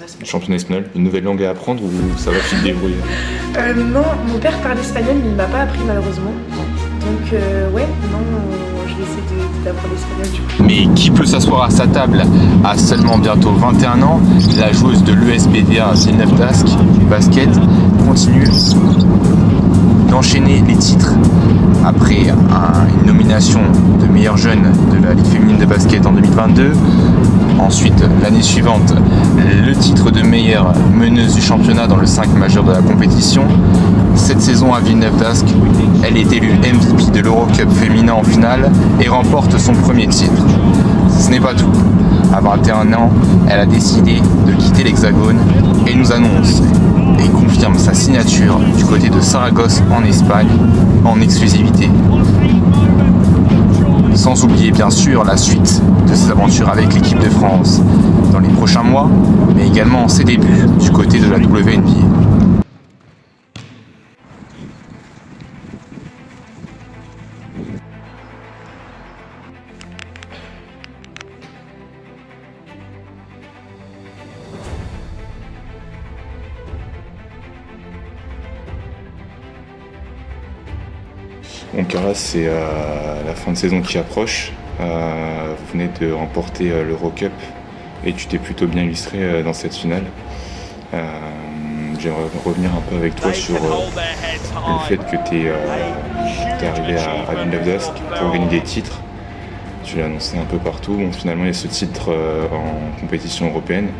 Le championnat espagnol, une nouvelle langue à apprendre ou ça va, tu te débrouiller? Non, mon père parle espagnol mais il m'a pas appris malheureusement. Donc ouais, non, je vais essayer d'apprendre l'espagnol du coup. Mais qui peut s'asseoir à sa table à seulement bientôt 21 ans? La joueuse de l'USBDA Villeneuve d'Ascq basket continue d'enchaîner les titres après une nomination de meilleure jeune de la Ligue féminine de basket en 2022. Ensuite, l'année suivante, le titre de meilleure meneuse du championnat dans le 5 majeur de la compétition. Cette saison à Villeneuve d'Ascq, elle est élue MVP de l'Eurocup féminin en finale et remporte son premier titre. Ce n'est pas tout. À 21 ans, elle a décidé de quitter l'Hexagone et nous annonce et confirme sa signature du côté de Saragosse en Espagne en exclusivité. Sans oublier bien sûr la suite de ses aventures avec l'équipe de France dans les prochains mois, mais également ses débuts du côté de la WNBA. Bon, Carla, c'est la fin de saison qui approche. Vous venez de remporter l'Eurocup et tu t'es plutôt bien illustré dans cette finale. J'aimerais revenir un peu avec toi sur le fait que tu es arrivé à Villeneuve d'Ascq pour gagner des titres. Tu l'as annoncé un peu partout. Bon, finalement, il y a ce titre en compétition européenne.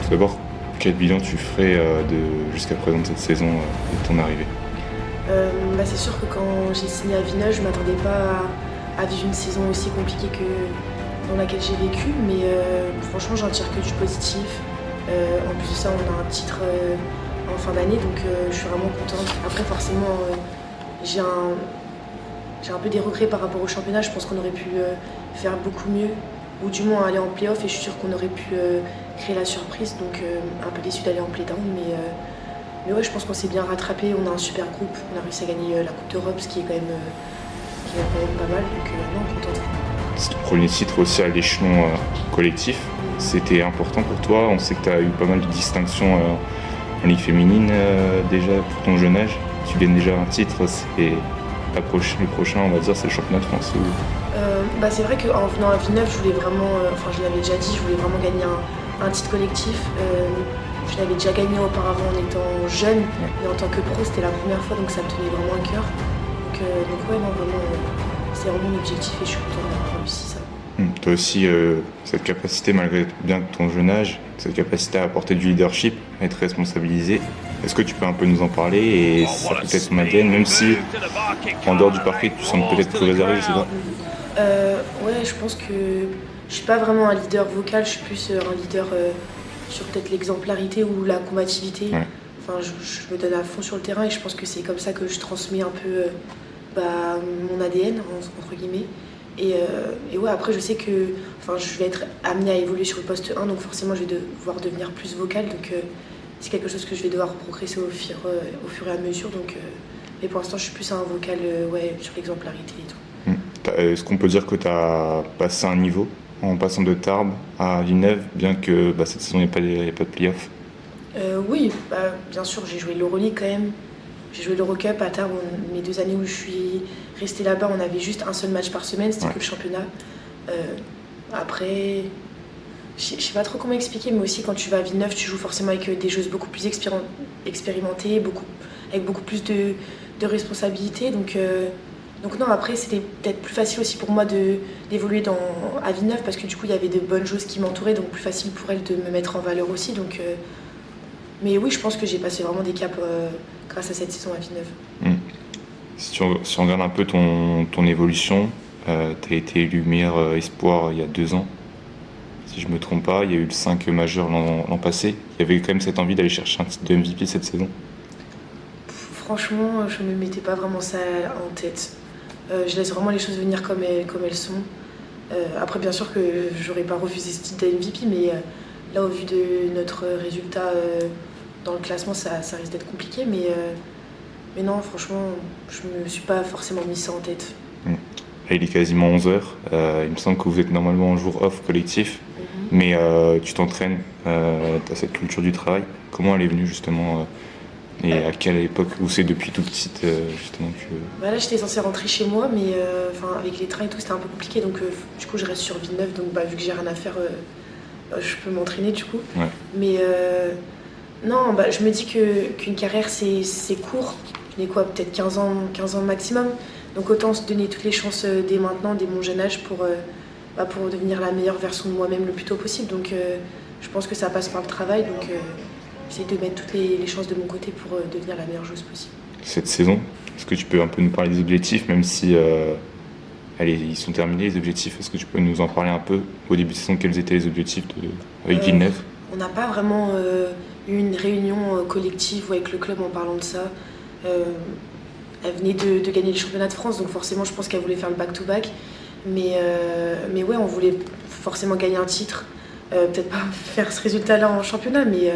Tout d'abord, quel bilan tu ferais jusqu'à présent de cette saison et de ton arrivée? C'est sûr que quand j'ai signé à Villeneuve, je ne m'attendais pas à vivre une saison aussi compliquée que dans laquelle j'ai vécu, mais franchement j'en tire que du positif. En plus de ça, on a un titre en fin d'année, donc je suis vraiment contente. Après forcément, j'ai un peu des regrets par rapport au championnat. Je pense qu'on aurait pu faire beaucoup mieux, ou du moins aller en play-off, et je suis sûre qu'on aurait pu créer la surprise, donc un peu déçue d'aller en play-down, mais ouais, je pense qu'on s'est bien rattrapé, on a un super groupe, on a réussi à gagner la Coupe d'Europe, ce qui est quand même pas mal, donc non, contente. C'est ton premier titre aussi à l'échelon collectif. C'était important pour toi. On sait que tu as eu pas mal de distinctions en Ligue féminine déjà pour ton jeune âge. Tu gagnes déjà un titre, c'est le prochain, on va dire, c'est le championnat de France. C'est vrai qu'en venant à Villeneuve, je voulais vraiment, je l'avais déjà dit, je voulais vraiment gagner un titre collectif. Je l'avais déjà gagné auparavant en étant jeune, mais en tant que pro, c'était la première fois, donc ça me tenait vraiment à cœur. Donc ouais, non, vraiment, c'est vraiment mon objectif et je suis contente d'avoir réussi ça. Tu as aussi cette capacité, malgré bien ton jeune âge, cette capacité à apporter du leadership, à être responsabilisé. Est-ce que tu peux un peu nous en parler et ça peut être ton ADN, même si en dehors du parquet, tu sembles peut-être plus réservé, je sais pas. Ouais, je pense que je suis pas vraiment un leader vocal, je suis plus un leader sur peut-être l'exemplarité ou la combativité. Ouais. Enfin, je me donne à fond sur le terrain et je pense que c'est comme ça que je transmets un peu mon ADN, entre guillemets. Et ouais, après, je sais que je vais être amenée à évoluer sur le poste 1, donc forcément, je vais devoir devenir plus vocale. Donc, c'est quelque chose que je vais devoir progresser au fur et à mesure. Donc, mais pour l'instant, je suis plus un vocal sur l'exemplarité et tout. Est-ce qu'on peut dire que tu as passé un niveau en passant de Tarbes à Villeneuve, bien que cette saison il n'y ait pas de play-off? Oui, bien sûr, j'ai joué l'Euroleague quand même. J'ai joué l'Eurocup à Tarbes. Mes 2 années où je suis restée là-bas, on avait juste un seul match par semaine, c'était que le championnat. Après, je sais pas trop comment expliquer, mais aussi quand tu vas à Villeneuve, tu joues forcément avec des joueuses beaucoup plus expérimentées, avec beaucoup plus de responsabilités. Donc non, après c'était peut-être plus facile aussi pour moi d'évoluer à Villeneuve parce que du coup il y avait de bonnes joueuses qui m'entouraient, donc plus facile pour elles de me mettre en valeur aussi. Mais oui, je pense que j'ai passé vraiment des caps grâce à cette saison à Villeneuve. Si on regarde un peu ton évolution, tu as été élu meilleur espoir il y a 2 ans. Si je me trompe pas, il y a eu le 5 majeur l'an passé. Il y avait quand même cette envie d'aller chercher un titre de MVP cette saison. Franchement, je ne me mettais pas vraiment ça en tête. Je laisse vraiment les choses venir comme elles sont. Après, bien sûr que j'aurais pas refusé ce titre de MVP, mais là, au vu de notre résultat dans le classement, ça risque d'être compliqué. Mais non, franchement, je me suis pas forcément mis ça en tête. Il est quasiment 11h. Il me semble que vous êtes normalement en jour off collectif, mais tu t'entraînes tu as cette culture du travail. Comment elle est venue justement et à quelle époque, ou c'est depuis toute petite justement que... Bah là j'étais censée rentrer chez moi, mais avec les trains et tout c'était un peu compliqué, donc du coup je reste sur Villeneuve, donc vu que j'ai rien à faire, je peux m'entraîner du coup. Ouais. Mais non, je me dis qu'une carrière c'est court, je n'ai quoi, peut-être 15 ans maximum, donc autant se donner toutes les chances dès maintenant, dès mon jeune âge pour devenir la meilleure version de moi-même le plus tôt possible. Donc je pense que ça passe par le travail, donc j'essaie de mettre toutes les chances de mon côté pour devenir la meilleure joueuse possible. Cette saison, est-ce que tu peux un peu nous parler des objectifs, même si ils sont terminés les objectifs, est-ce que tu peux nous en parler un peu au début de saison, quels étaient les objectifs avec Villeneuve? On n'a pas vraiment eu une réunion collective avec le club en parlant de ça. Elle venait de gagner le championnat de France, donc forcément je pense qu'elle voulait faire le back-to-back. Mais ouais, on voulait forcément gagner un titre. Peut-être pas faire ce résultat-là en championnat, mais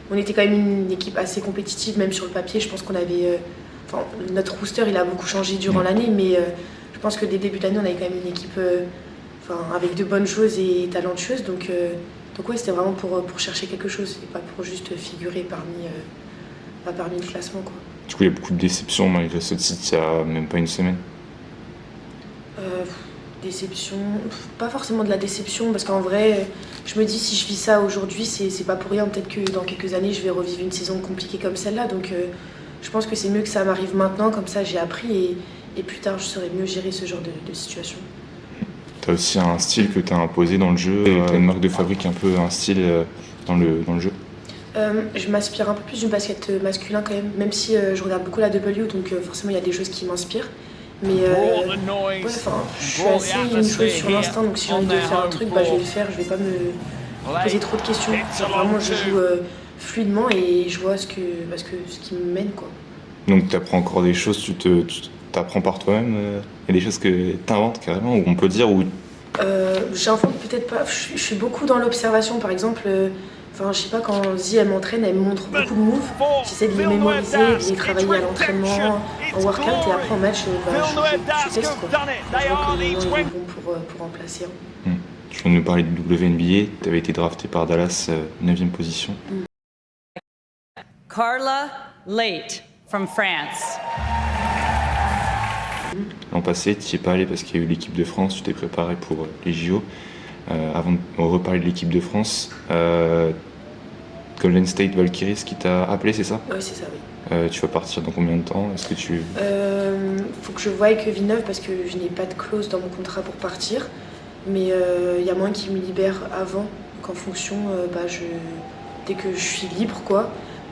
on était quand même une équipe assez compétitive, même sur le papier. Je pense qu'on avait... notre roster, il a beaucoup changé durant l'année, mais je pense que dès le début de l'année, on avait quand même une équipe avec de bonnes choses et talentueuses. Donc ouais, c'était vraiment pour chercher quelque chose, et pas pour juste figurer parmi le classement, quoi. Du coup, il y a beaucoup de déceptions malgré ce titre il n'y a même pas une semaine. Déception, pas forcément de la déception, parce qu'en vrai, je me dis si je vis ça aujourd'hui, c'est pas pour rien. Peut-être que dans quelques années, je vais revivre une saison compliquée comme celle-là. Donc je pense que c'est mieux que ça m'arrive maintenant, comme ça j'ai appris et plus tard je saurai mieux gérer ce genre de situation. Tu as aussi un style que tu as imposé dans le jeu, tu as une marque de fabrique, un peu un style dans le jeu. Je m'inspire un peu plus du basket masculin quand même si je regarde beaucoup la W, donc forcément il y a des choses qui m'inspirent. Mais je suis assez une joueuse sur l'instinct, donc si j'ai envie de faire un truc, je vais le faire, je vais pas me poser trop de questions. Vraiment, je joue fluidement et je vois ce qui me mène, quoi. Donc tu apprends encore des choses, tu t'apprends par toi-même, il y a des choses que tu inventes carrément, ou on peut dire ou... J'invente peut-être pas, je suis beaucoup dans l'observation, par exemple. Je sais pas, quand Zi elle m'entraîne, elle me montre beaucoup de moves. J'essaie de les mémoriser, de les travailler à l'entraînement, en workout, et après en match, je teste, quoi. Je vois que les gens est bon pour remplacer. Tu viens de nous parler de WNBA, tu avais été drafté par Dallas, 9e position. Carla Late from France. L'an passé, tu n'y es pas allé parce qu'il y a eu l'équipe de France, tu t'es préparé pour les JO. Avant de reparler de l'équipe de France, Golden State Valkyries qui t'a appelé, c'est ça? Oui, c'est ça, oui. Tu vas partir dans combien de temps? Est-ce que tu... Faut que je voie avec Villeneuve parce que je n'ai pas de clause dans mon contrat pour partir. Mais il y a moyen qu'il me libère avant. Donc en fonction, dès que je suis libre, quoi,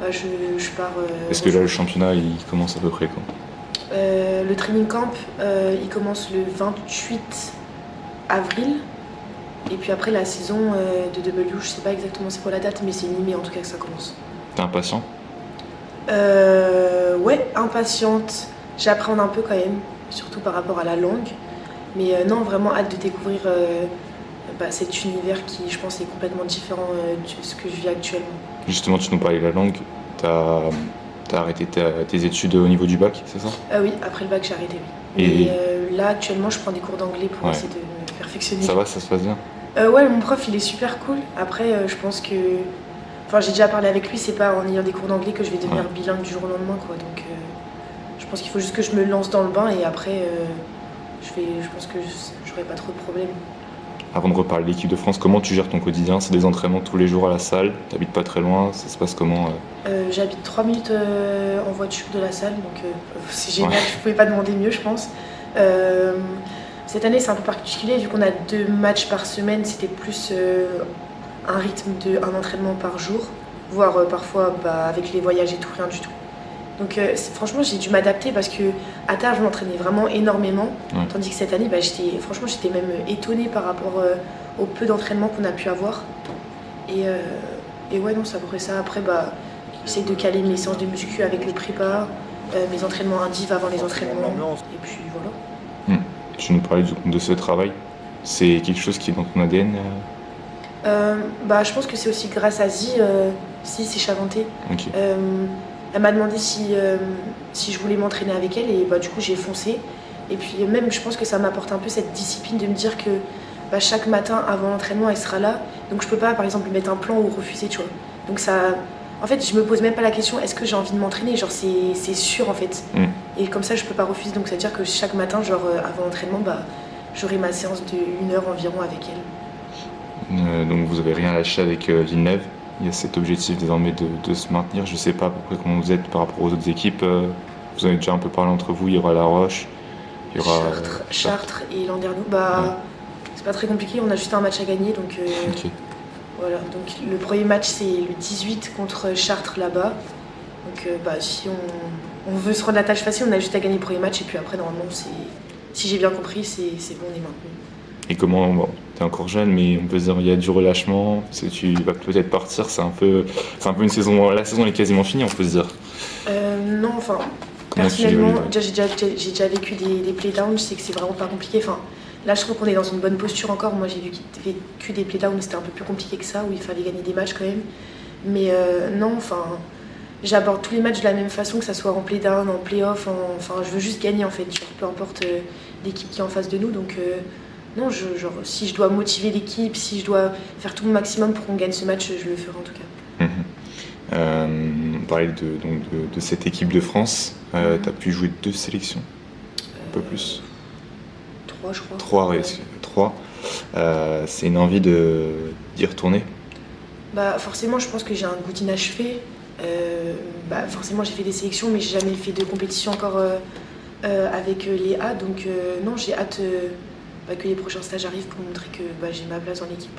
je pars... Est-ce que là, le championnat, il commence à peu près quand? Le training camp, il commence le 28 avril. Et puis après la saison de W, je sais pas exactement c'est quoi la date, mais c'est mi-mai en tout cas que ça commence. T'es impatient? Ouais, impatiente. J'apprends un peu quand même, surtout par rapport à la langue. Mais non, vraiment hâte de découvrir cet univers qui, je pense, est complètement différent de ce que je vis actuellement. Justement, tu nous parlais de la langue. T'as arrêté tes études au niveau du bac, c'est ça? Oui, après le bac, j'ai arrêté, oui. Et là, actuellement, je prends des cours d'anglais pour essayer de me perfectionner. Ça va, ça se passe bien? Ouais, mon prof, il est super cool. Après, je pense que... j'ai déjà parlé avec lui, c'est pas en ayant des cours d'anglais que je vais devenir bilingue du jour au lendemain, quoi. Donc, je pense qu'il faut juste que je me lance dans le bain et après, je pense que j'aurai pas trop de problèmes. Avant de reparler de l'équipe de France, comment tu gères ton quotidien? C'est des entraînements tous les jours à la salle? T'habites pas très loin? Ça se passe comment? J'habite 3 minutes en voiture de la salle, donc c'est génial, je pouvais pas demander mieux, je pense. Cette année, c'est un peu particulier, vu qu'on a 2 matchs par semaine, c'était plus un rythme d'un entraînement par jour, voire parfois avec les voyages et tout, rien du tout. Donc franchement, j'ai dû m'adapter parce que à tard, je m'entraînais vraiment énormément, tandis que cette année, j'étais même étonnée par rapport au peu d'entraînement qu'on a pu avoir. Et ouais, non, c'est à peu près ça. Après, j'essaie de caler mes séances de muscu avec le prépa, mes entraînements indiv avant les entraînements, et puis voilà. Tu nous parlais de ce travail, c'est quelque chose qui est dans ton ADN? Je pense que c'est aussi grâce à Zi, c'est Chavanté. Okay. Elle m'a demandé si je voulais m'entraîner avec elle et du coup j'ai foncé. Et puis même je pense que ça m'apporte un peu cette discipline de me dire que chaque matin avant l'entraînement elle sera là Donc je peux pas, par exemple, mettre un plan ou refuser, tu vois. Donc ça... En fait, je me pose même pas la question, est-ce que j'ai envie de m'entraîner? Genre, c'est sûr, en fait. Et comme ça, je peux pas refuser. Donc ça veut dire que chaque matin, genre, avant l'entraînement, j'aurai ma séance de 1 heure environ avec elle. Donc vous avez rien lâché avec Villeneuve. Il y a cet objectif désormais de se maintenir. Je sais pas à peu près comment vous êtes par rapport aux autres équipes. Vous en avez déjà un peu parlé entre vous. Il y aura La Roche, il y aura Chartres et Landerneau. C'est pas très compliqué, on a juste un match à gagner. Donc, Ok. Voilà, donc le premier match c'est le 18 contre Chartres là-bas. Donc si on veut se rendre la tâche facile, on a juste à gagner le premier match et puis après normalement si j'ai bien compris c'est bon, on est maintenu. Et comment, bon, t'es encore jeune, mais on peut se dire il y a du relâchement, tu vas peut-être partir, c'est un peu une saison, la saison est quasiment finie, on peut se dire. Non, enfin, Comment personnellement, tu j'ai déjà vécu des playdowns, je sais que c'est vraiment pas compliqué. Enfin, là, je trouve qu'on est dans une bonne posture encore. Moi, j'ai vécu des playdowns, c'était un peu plus compliqué que ça, où il fallait gagner des matchs quand même. Mais non, enfin, j'aborde tous les matchs de la même façon, que ça soit en playdown, en playoff, enfin, je veux juste gagner en fait, genre, peu importe l'équipe qui est en face de nous. Donc, non, genre, si je dois motiver l'équipe, si je dois faire tout mon maximum pour qu'on gagne ce match, je le ferai en tout cas. On parlait de cette équipe de France. T'as pu jouer 2 sélections, un peu plus. 3, je crois. 3, oui, 3. C'est une envie d'y retourner. Forcément, je pense que j'ai un goût d'inachevé. Forcément, j'ai fait des sélections, mais j'ai jamais fait de compétition encore avec les A. Donc, non, j'ai hâte que les prochains stages arrivent pour montrer que j'ai ma place dans l'équipe.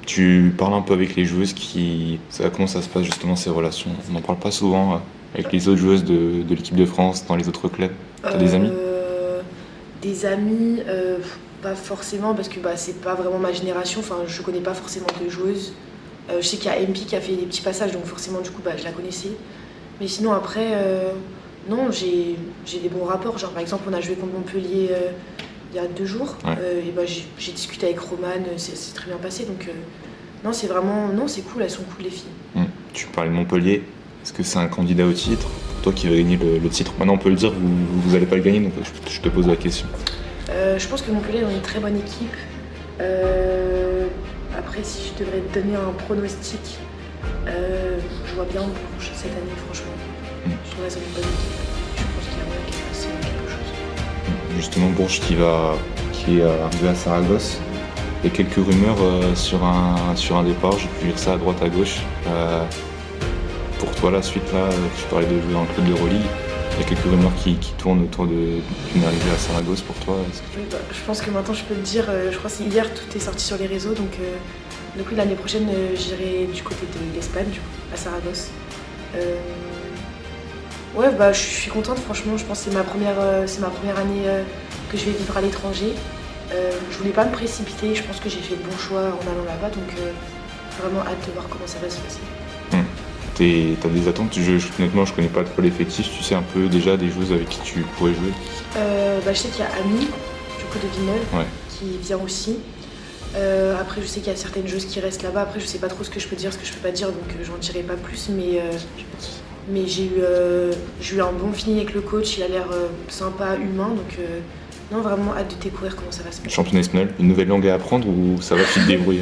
Tu parles un peu avec les joueuses comment ça se passe justement ces relations? On n'en parle pas souvent avec les autres joueuses de l'équipe de France, dans les autres clubs. T'as des amis? Des amis, pas forcément, parce que c'est pas vraiment ma génération. Enfin, je connais pas forcément de joueuses. Je sais qu'il y a MP qui a fait des petits passages, donc forcément, du coup, je la connaissais. Mais sinon, après, non, j'ai des bons rapports. Genre, par exemple, on a joué contre Montpellier il y a 2 jours. Ouais. Et j'ai discuté avec Romane, c'est très bien passé. Donc, non, c'est vraiment... Non, c'est cool, elles sont cool, les filles. Tu parlais de Montpellier. Est-ce que c'est un candidat au titre? Pour toi qui va gagner le titre. Maintenant, on peut le dire, vous n'allez pas le gagner, donc je te pose la question. Je pense que Montpellier est une très bonne équipe. Après, si je devrais te donner un pronostic, je vois bien Bourges cette année, franchement. Je trouve que c'est une bonne équipe. Je pense qu'il y a moyen qu'elle fasse quelque chose. Justement, Bourges qui est arrivé à Saragosse. Il y a quelques rumeurs sur un départ, j'ai pu lire ça à droite à gauche. Pour toi, la suite, là, tu parlais de jouer dans le club de Euroleague. Il y a quelques rumeurs qui tournent autour d'une arrivée à Saragosse pour toi. Oui, je pense que maintenant je peux le dire. Je crois que c'est hier, tout est sorti sur les réseaux. Donc l'année prochaine, j'irai du côté de l'Espagne, du coup, à Saragosse. Ouais, je suis contente, franchement. Je pense que c'est ma première année que je vais vivre à l'étranger. Je voulais pas me précipiter. Je pense que j'ai fait le bon choix en allant là-bas. Donc vraiment hâte de voir comment ça va se passer. T'as des attentes? Honnêtement, je connais pas trop l'effectif. Tu sais un peu déjà des joueuses avec qui tu pourrais jouer? Je sais qu'il y a Ami, du coup de Villeneuve, qui vient aussi. Après, je sais qu'il y a certaines joueuses qui restent là-bas. Après, je sais pas trop ce que je peux dire, ce que je peux pas dire, donc j'en dirai pas plus. Mais j'ai eu un bon feeling avec le coach. Il a l'air sympa, humain, donc non, vraiment hâte de découvrir comment ça va se passer. Championnat espagnol, une nouvelle langue à apprendre ou ça va, tu te débrouilles?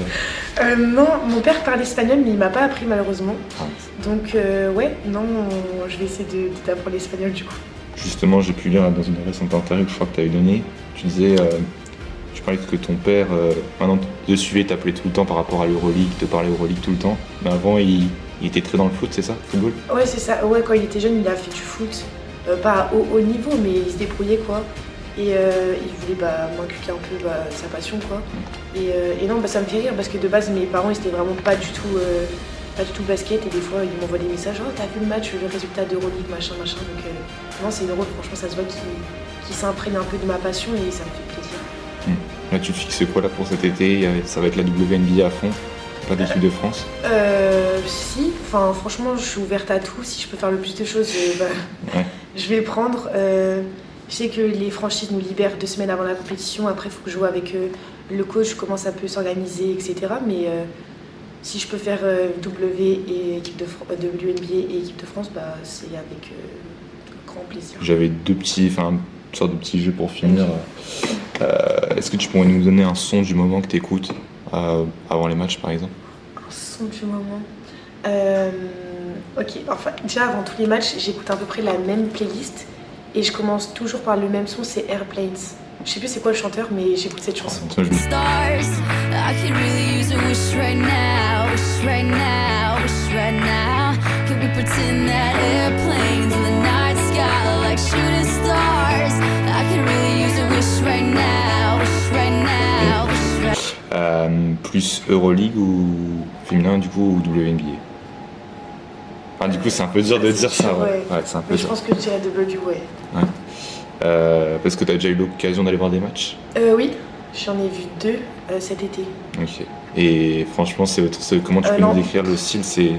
Non, mon père parle espagnol, mais il m'a pas appris malheureusement. Donc je vais essayer d'apprendre l'espagnol du coup. Justement, j'ai pu lire dans une récente interview que je crois que tu avais donnée, tu disais, tu parlais que ton père, maintenant te suivait, t'appelait tout le temps par rapport à l'Euroleague, te parlait Euroleague tout le temps, mais avant il était très dans le foot, c'est ça, football? Ouais, c'est ça. Ouais, quand il était jeune, il a fait du foot, pas au haut niveau, mais il se débrouillait quoi. Et il voulait m'inculquer un peu sa passion quoi. Et non, ça me fait rire parce que de base mes parents ils étaient vraiment pas du tout basket et des fois ils m'envoient des messages, oh t'as vu le match, le résultat d'Euroleague, machin. Donc non, c'est drôle, franchement ça se voit qu'il s'imprègne un peu de ma passion et ça me fait plaisir. Là tu te fixes quoi là pour cet été? Ça va être la WNBA à fond? Pas d'équipe de France? Si, enfin franchement je suis ouverte à tout, si je peux faire le plus de choses je vais prendre. Je sais que les franchises nous libèrent 2 semaines avant la compétition. Après, il faut que je joue avec le coach, comment ça peut s'organiser, etc. Mais si je peux faire WNBA et équipe de France, c'est avec grand plaisir. J'avais une sorte de petit jeu pour finir. Est-ce que tu pourrais nous donner un son du moment que tu écoutes? avant les matchs par exemple? Un son du moment. Ok, enfin, déjà avant tous les matchs, j'écoute à peu près la même playlist et je commence toujours par le même son, c'est Airplanes. Je sais plus c'est quoi le chanteur, mais j'écoute cette chanson. Toi, je- Stars, I could really use a wish right now, wish right now, wish right now. Could we pretend that airplanes in the night sky like shooting stars? I could really use a wish right now, wish right now, wish right. Plus Euroleague ou féminin du coup ou WNBA? Enfin, du coup c'est un peu dur de dire ça, ouais. Ouais, c'est un peu Mais je dur. pense que je dirais WNBA. Parce que tu as déjà eu l'occasion d'aller voir des matchs? Oui, j'en ai vu 2 cet été. Ok. Et franchement, comment tu peux non. nous décrire le style? C'est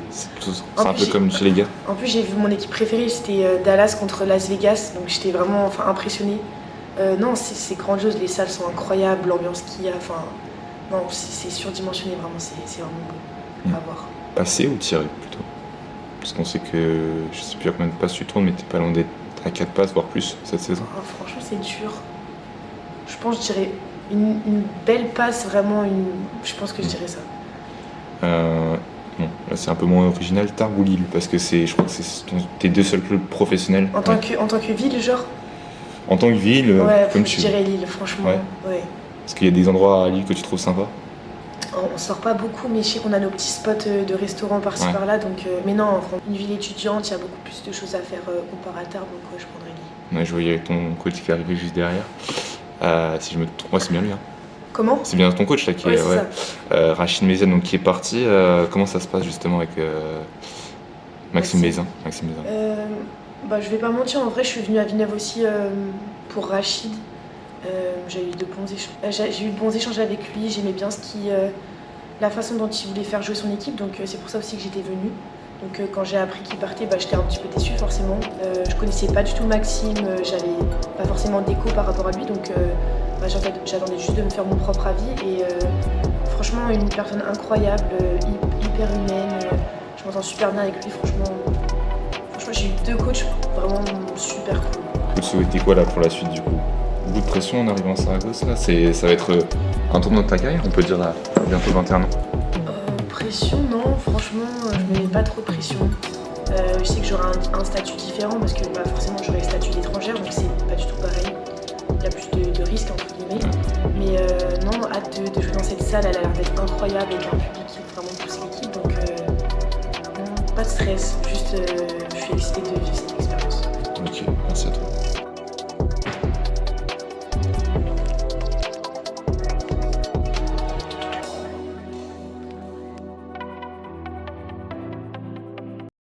En un plus, peu comme chez les gars? En plus, j'ai vu mon équipe préférée, c'était Dallas contre Las Vegas, donc j'étais vraiment impressionnée. Non, c'est grandiose, les salles sont incroyables, l'ambiance qu'il y a, non, c'est surdimensionné, vraiment, c'est vraiment beau à voir. Passer ou tirer plutôt? Parce qu'on sait que, je sais plus à combien de passes tu tournes, mais t'es pas loin d'être à 4 passes, voire plus cette saison. Oh, franchement, c'est dur. Je pense que je dirais une belle passe, vraiment, je pense que je dirais ça. Bon, là c'est un peu moins original, Tarbes ou Lille, parce que je crois que c'est tes 2 seuls clubs professionnels. En tant que ville, genre En tant que ville, ouais, comme je tu veux. dirais Lille, franchement. Ouais. Est-ce qu'il y a des endroits à Lille que tu trouves sympas? On sort pas beaucoup, mais je sais qu'on a nos petits spots de restaurants par-ci Ouais. par-là. Donc, mais non, une ville étudiante, il y a beaucoup plus de choses à faire comparé à Tarbes, donc je prendrais Lille. Ouais, je voyais ton coach qui est arrivé juste derrière. Si je me trompe, ouais, c'est bien lui. Hein. Comment? C'est bien ton coach là qui Ouais, est. c'est ça. Rachid Méziane donc qui est parti. Comment ça se passe justement avec Maxime Bézin? Je vais pas mentir, en vrai, je suis venue à Villeneuve aussi pour Rachid. J'ai eu de bons échanges avec lui, j'aimais bien la façon dont il voulait faire jouer son équipe, donc c'est pour ça aussi que j'étais venue. Donc quand j'ai appris qu'il partait, j'étais un petit peu déçue forcément. Je connaissais pas du tout Maxime, j'avais pas forcément d'écho par rapport à lui, donc j'attendais juste de me faire mon propre avis. Et franchement, une personne incroyable, hyper humaine, je m'entends super bien avec lui, franchement j'ai eu 2 coachs vraiment super cool. Vous souhaitez quoi là pour la suite du coup? Beaucoup de pression en arrivant à Saragosse là, ça va être un tournant de ta carrière, on peut dire à bientôt 21 ans. Pression, non, franchement, je me mets pas trop de pression. Je sais que j'aurai un statut différent parce que forcément j'aurai le statut d'étrangère, donc c'est pas du tout pareil. Il y a plus de risques entre guillemets. Mais non, hâte de jouer dans cette salle, elle a l'air d'être incroyable avec un public qui vraiment pousse l'équipe, donc non, pas de stress, juste je suis excitée de vivre cette expérience. Ok, merci à toi.